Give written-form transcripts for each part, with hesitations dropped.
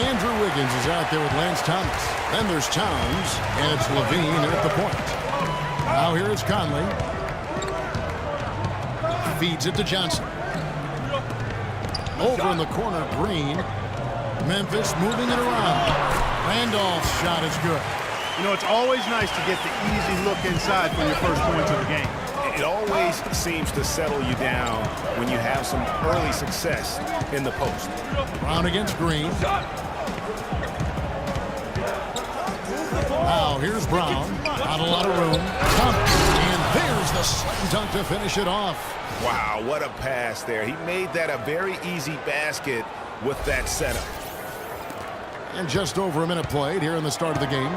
Andrew Wiggins is out there with Lance Thomas. Then there's Towns, and it's Levine at the point. Now here is Conley. Feeds it to Johnson. Over in the corner, Green. Memphis moving it around. Randolph's shot is good. You know, it's always nice to get the easy look inside for your first points of the game. It always seems to settle you down when you have some early success in the post. Brown against Green. Now here's Brown. Not a lot of room. And there's the slam dunk to finish it off. Wow, what a pass there. He made that a very easy basket with that setup. And just over a minute played here in the start of the game.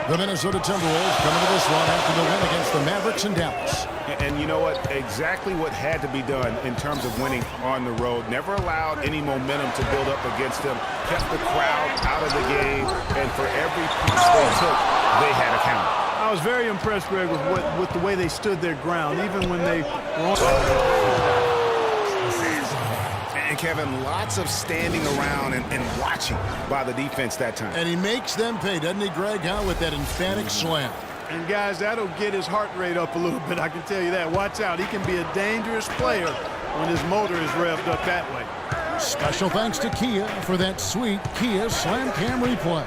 The Minnesota Timberwolves coming to this one after the win against the Mavericks in Dallas. And you know what? Exactly what had to be done in terms of winning on the road. Never allowed any momentum to build up against them. Kept the crowd out of the game. And for every piece they took, they had a count. I was very impressed, Greg, with the way they stood their ground, even when they were on. And Kevin, lots of standing around and watching by the defense that time. And he makes them pay, doesn't he, Greg, with that emphatic slam. And, guys, that'll get his heart rate up a little bit, I can tell you that. Watch out. He can be a dangerous player when his motor is revved up that way. Special thanks to Kia for that sweet Kia Slam Cam replay.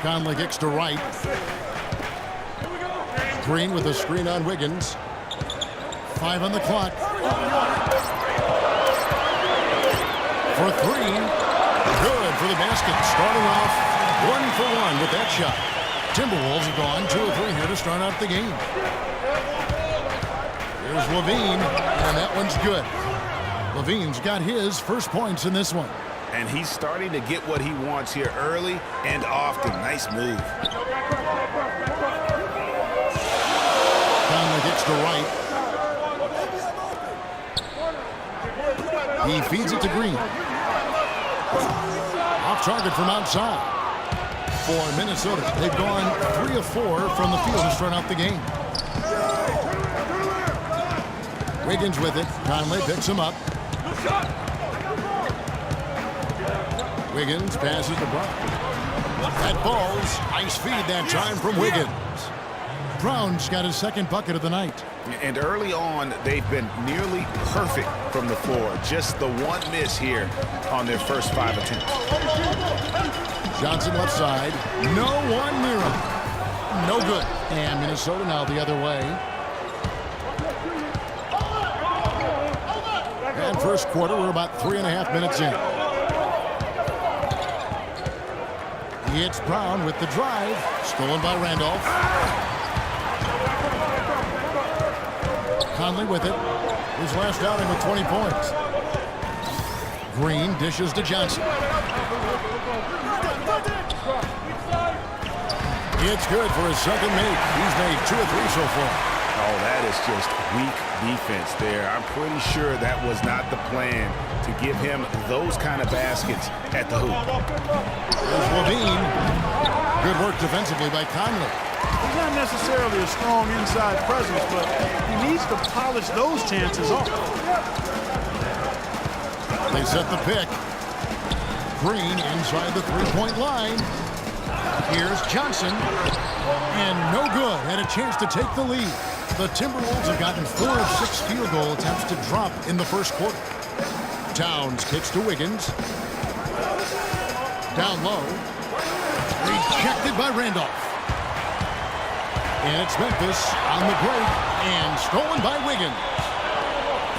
Conley kicks to right. Green with a screen on Wiggins. 5 on the clock. For 3. Good for the basket. Starting off 1 for 1 with that shot. Timberwolves have gone 2 of 3 here to start out the game. Here's Levine, and that one's good. Levine's got his first points in this one. And he's starting to get what he wants here early and often. Nice move. Conley gets to right. He feeds it to Green. Off target from outside. For Minnesota, they've gone 3 of 4 from the field to start out the game. Wiggins with it. Conley picks him up. Wiggins passes to Brown. That ball's nice feed that time from Wiggins. Brown's got his second bucket of the night. And early on, they've been nearly perfect from the floor. Just the one miss here on their first 5 attempts. Johnson left side. No one near him. No good. And Minnesota now the other way. And first quarter, we're about 3.5 minutes in. It's Brown with the drive. Stolen by Randolph. Conley with it. His last outing with 20 points. Green dishes to Johnson. It's good for his second make. He's made 2 of 3 so far. Oh, that is just weak defense there. I'm pretty sure that was not the plan to give him those kind of baskets at the hoop. There's Levine. Good work defensively by Conley. He's not necessarily a strong inside presence, but he needs to polish those chances off. They set the pick. Green inside the three-point line. Here's Johnson. And no good. Had a chance to take the lead. The Timberwolves have gotten 4 of 6 field goal attempts to drop in the first quarter. Towns kicks to Wiggins. Down low. Rejected by Randolph. And it's Memphis on the break and stolen by Wiggins.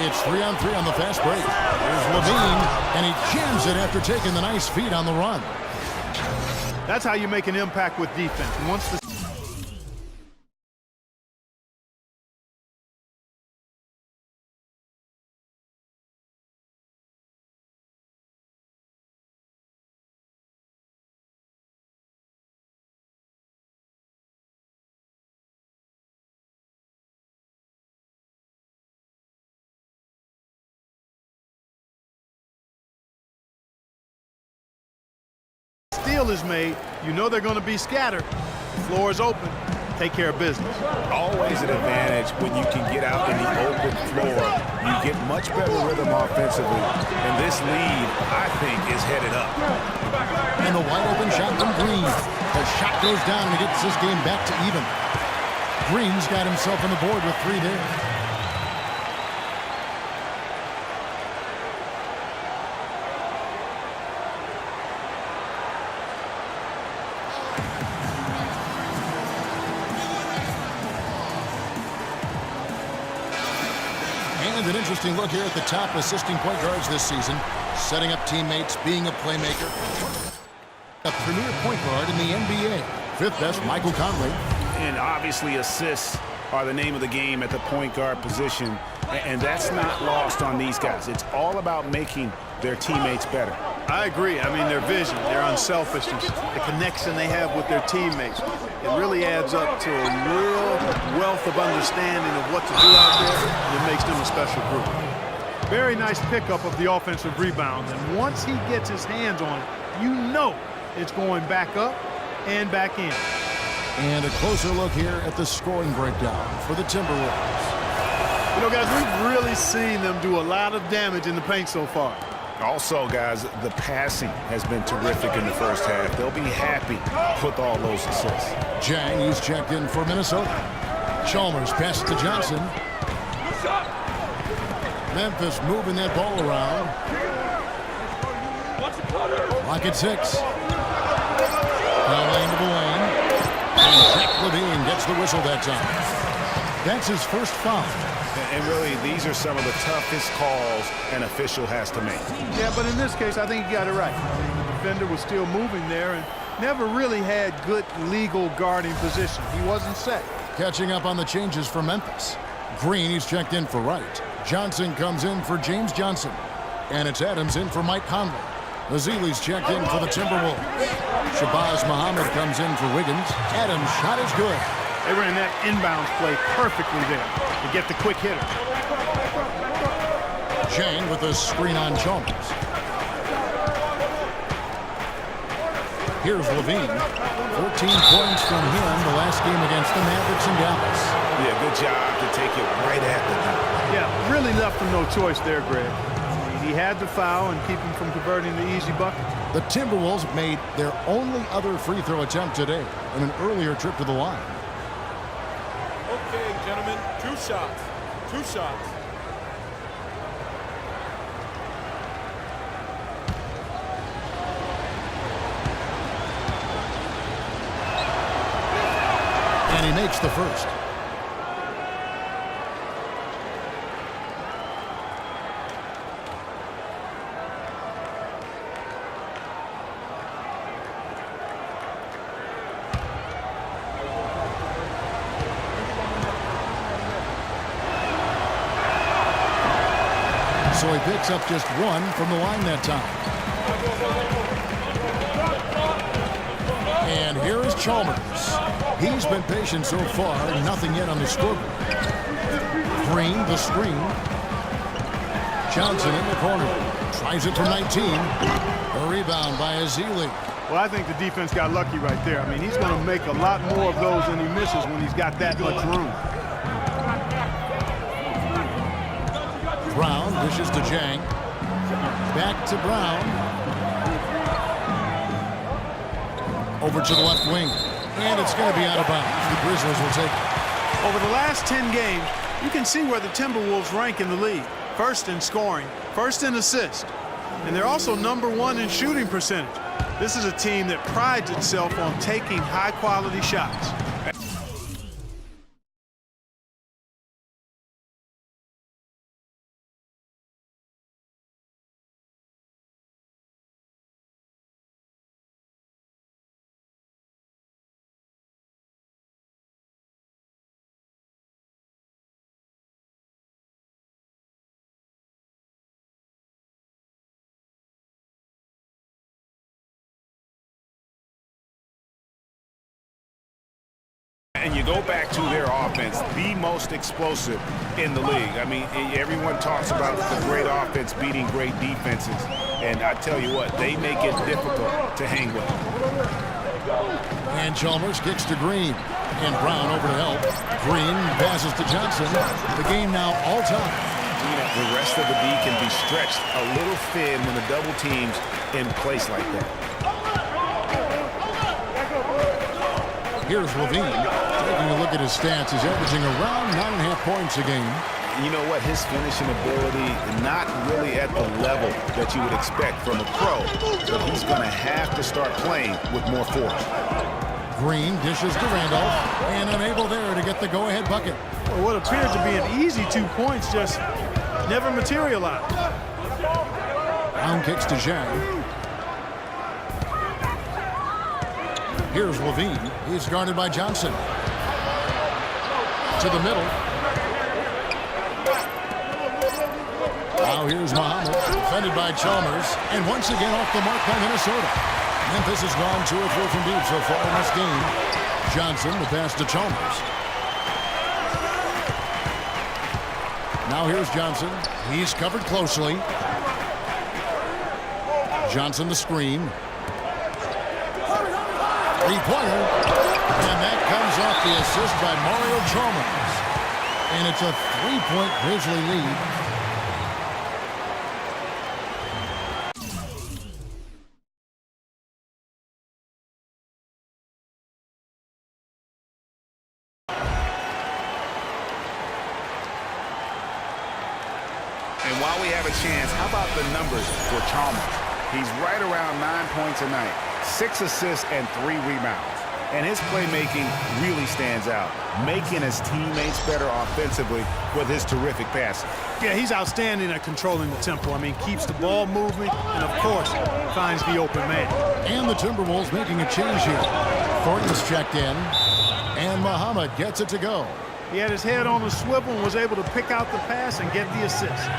It's 3-on-3 on the fast break. Here's Levine, and he jams it after taking the nice feed on the run. That's how you make an impact with defense. Once the steal is made, you know they're going to be scattered. The floor is open. Take care of business. Always an advantage when you can get out in the open floor. You get much better rhythm offensively. And this lead, I think, is headed up. And the wide open shot from Green. The shot goes down and gets this game back to even. Green's got himself on the board with 3 there. And an interesting look here at the top assisting point guards this season. Setting up teammates, being a playmaker. A premier point guard in the NBA. 5th best, Michael Conley. And obviously assists are the name of the game at the point guard position. And that's not lost on these guys. It's all about making their teammates better. I agree. I mean, their vision, their unselfishness, the connection they have with their teammates. It really adds up to a real wealth of understanding of what to do out there, and it makes them a special group. Very nice pickup of the offensive rebound, and once he gets his hands on it, you know it's going back up and back in. And a closer look here at the scoring breakdown for the Timberwolves. You know, guys, we've really seen them do a lot of damage in the paint so far. Also, guys, the passing has been terrific in the first half. They'll be happy with all those assists. Jang, he's checked in for Minnesota. Chalmers passes to Johnson. Memphis moving that ball around. Lock at 6. Now lane to the lane. And Zach LaVine gets the whistle that time. That's his first foul. And really, these are some of the toughest calls an official has to make. Yeah, but in this case, I think he got it right. I mean, the defender was still moving there and never really had good legal guarding position. He wasn't set. Catching up on the changes for Memphis. Green, he's checked in for Wright. Johnson comes in for James Johnson. And it's Adams in for Mike Conley. Azili's checked in for the Timberwolves. Shabazz Muhammad comes in for Wiggins. Adams' shot is good. They ran that inbounds play perfectly there to get the quick hitter. Jang with a screen on Chalmers. Here's LaVine. 14 points from him the last game against the Mavericks in Dallas. Yeah, good job to take it right at the net. Yeah, really left him no choice there, Greg. He had to foul and keep him from converting the easy bucket. The Timberwolves made their only other free throw attempt today in an earlier trip to the line. Okay, gentlemen, 2 shots. 2 shots. And he makes the first. So he picks up just 1 from the line that time. And here is Chalmers. He's been patient so far, nothing yet on the scoreboard. Green, the screen. Johnson in the corner. Tries it from 19. A rebound by Azili. Well, I think the defense got lucky right there. I mean, he's going to make a lot more of those than he misses when he's got that much room. Brown dishes to Jang. Back to Brown. Over to the left wing. And it's going to be out of bounds. The Grizzlies will take it. Over the last 10 games, you can see where the Timberwolves rank in the league. First in scoring, first in assists. And they're also #1 in shooting percentage. This is a team that prides itself on taking high-quality shots. And you go back to their offense, the most explosive in the league. I mean, everyone talks about the great offense beating great defenses. And I tell you what, they make it difficult to hang with. And Chalmers kicks to Green. And Brown over to help. Green passes to Johnson. The game now all time. The rest of the D can be stretched a little thin when the double team's in place like that. Here's Levine. Taking a look at his stats, he's averaging around 9.5 points a game. You know what? His finishing ability, not really at the level that you would expect from a pro, but he's going to have to start playing with more force. Green dishes to Randolph, and unable there to get the go-ahead bucket. Well, what appeared to be an easy 2 points just never materialized. Brown kicks to Zhang. Here's Levine. He's guarded by Johnson. To the middle. Now here's Muhammad, defended by Chalmers, and once again off the mark by Minnesota. Memphis has gone 2 or 3 from deep so far in this game. Johnson, the pass to Chalmers. Now here's Johnson. He's covered closely. Johnson the screen. Three-pointer. And that comes off the assist by Mario Chalmers. And it's a 3-point Grizzly lead. And while we have a chance, how about the numbers for Chalmers? He's right around 9 points a night, 6 assists and 3 rebounds. And his playmaking really stands out, making his teammates better offensively with his terrific passing. Yeah, he's outstanding at controlling the tempo. I mean, keeps the ball moving and, of course, finds the open man. And the Timberwolves making a change here. Thornton's checked in, and Muhammad gets it to go. He had his head on a swivel and was able to pick out the pass and get the assist.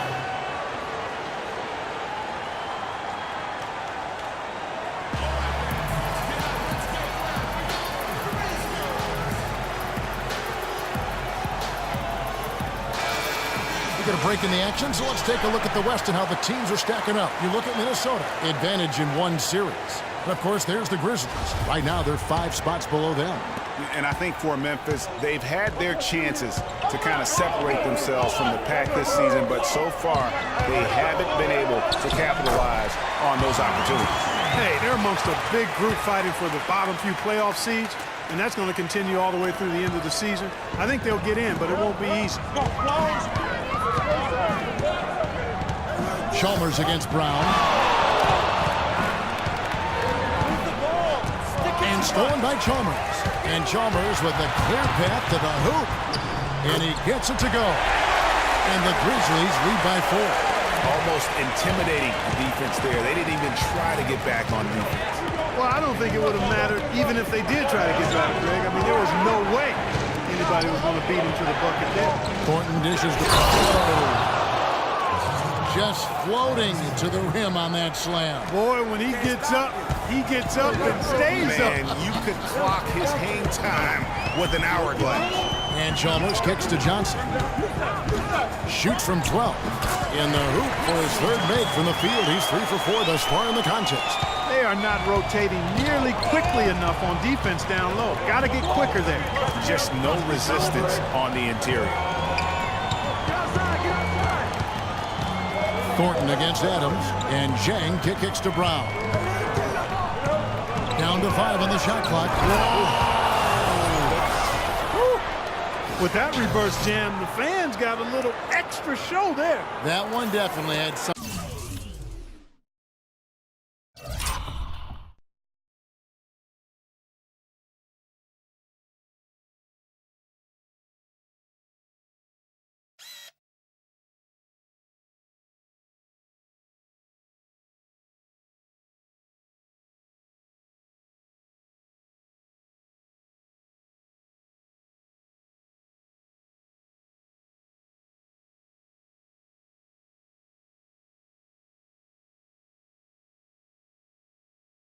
We get a break in the action, so let's take a look at the West and how the teams are stacking up. You look at Minnesota, advantage in 1 series. And of course, there's the Grizzlies. Right now, they're 5 spots below them. And I think for Memphis, they've had their chances to kind of separate themselves from the pack this season, but so far, they haven't been able to capitalize on those opportunities. Hey, they're amongst a big group fighting for the bottom few playoff seeds, and that's going to continue all the way through the end of the season. I think they'll get in, but it won't be easy. Chalmers against Brown. And stolen by Chalmers. And Chalmers with a clear path to the hoop. And he gets it to go. And the Grizzlies lead by 4. Almost intimidating defense there. They didn't even try to get back on defense. Well, I don't think it would have mattered even if they did try to get back, Greg. I mean, there was no way anybody was going to beat him to the bucket there. Thornton dishes the just floating to the rim on that slam. Boy, when he gets up and stays up. And you could clock his hang time with an hourglass. And Chalmers kicks to Johnson. Shoots from 12. In the hoop for his 3rd make from the field. He's 3 for 4 thus far in the contest. They are not rotating nearly quickly enough on defense down low. Got to get quicker there. Just no resistance on the interior. Thornton against Adams, and Zhang kicks to Brown. Down to 5 on the shot clock. With that reverse jam, the fans got a little extra show there. That one definitely had some.